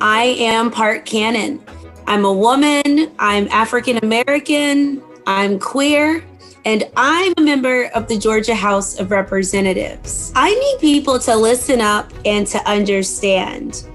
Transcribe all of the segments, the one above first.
I am part canon. I'm a woman, I'm African American, I'm queer, and I'm a member of the Georgia House of Representatives. I need people to listen up and to understand.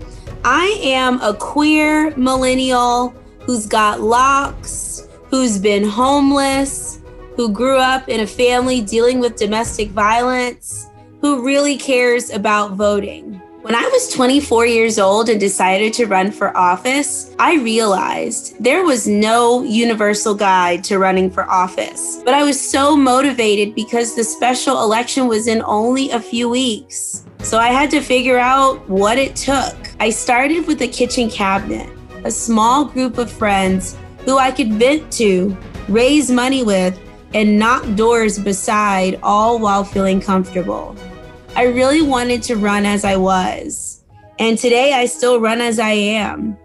I am a queer millennial who's got locks, who's been homeless, who grew up in a family dealing with domestic violence, who really cares about voting. When I was 24 years old and decided to run for office, I realized there was no universal guide to running for office. But I was so motivated because the special election was in only a few weeks. So I had to figure out what it took. I started with a kitchen cabinet, a small group of friends who I could vent to, raise money with, and knock doors beside, all while feeling comfortable. I really wanted to run as I was, and today I still run as I am.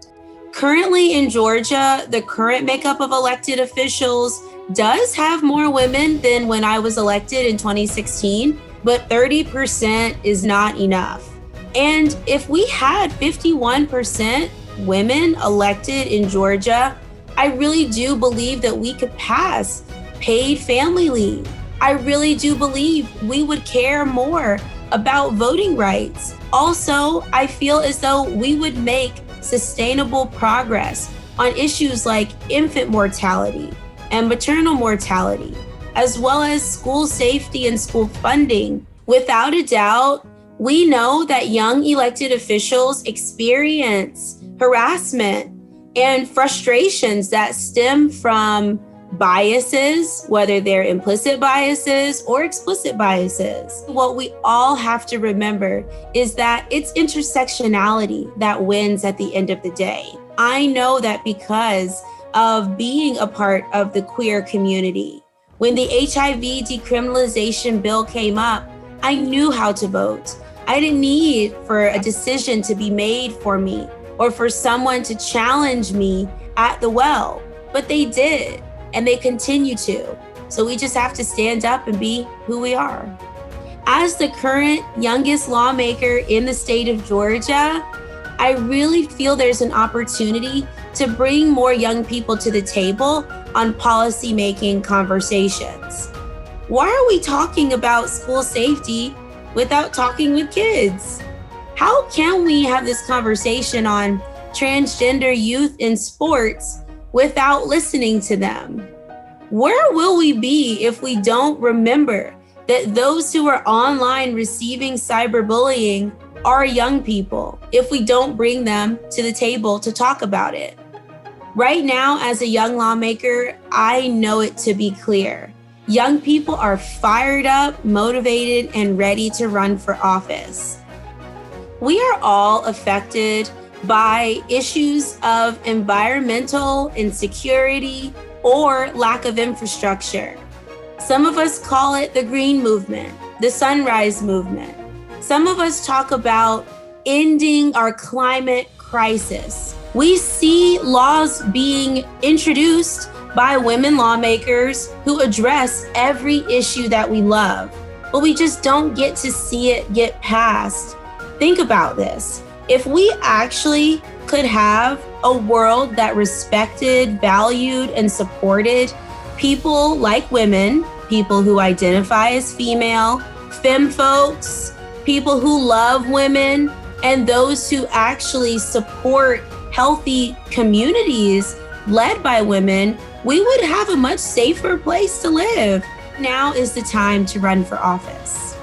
Currently in Georgia, the current makeup of elected officials does have more women than when I was elected in 2016, but 30% is not enough. And if we had 51% women elected in Georgia, I really do believe that we could pass paid family leave. I really do believe we would care more about voting rights. Also, I feel as though we would make sustainable progress on issues like infant mortality and maternal mortality, as well as school safety and school funding. Without a doubt, we know that young elected officials experience harassment and frustrations that stem from biases, whether they're implicit biases or explicit biases. What we all have to remember is that it's intersectionality that wins at the end of the day. I know that because of being a part of the queer community. When the HIV decriminalization bill came up, I knew how to vote. I didn't need for a decision to be made for me or for someone to challenge me at the well, but they did. And they continue to. So we just have to stand up and be who we are. As the current youngest lawmaker in the state of Georgia, I really feel there's an opportunity to bring more young people to the table on policymaking conversations. Why are we talking about school safety without talking with kids? How can we have this conversation on transgender youth in sports without listening to them? Where will we be if we don't remember that those who are online receiving cyberbullying are young people, if we don't bring them to the table to talk about it? Right now, as a young lawmaker, I know it to be clear. Young people are fired up, motivated, and ready to run for office. We are all affected by issues of environmental insecurity or lack of infrastructure. Some of us call it the green movement, the sunrise movement. Some of us talk about ending our climate crisis. We see laws being introduced by women lawmakers who address every issue that we love, but we just don't get to see it get passed. Think about this. If we actually could have a world that respected, valued, and supported people like women, people who identify as female, femme folks, people who love women, and those who actually support healthy communities led by women, we would have a much safer place to live. Now is the time to run for office.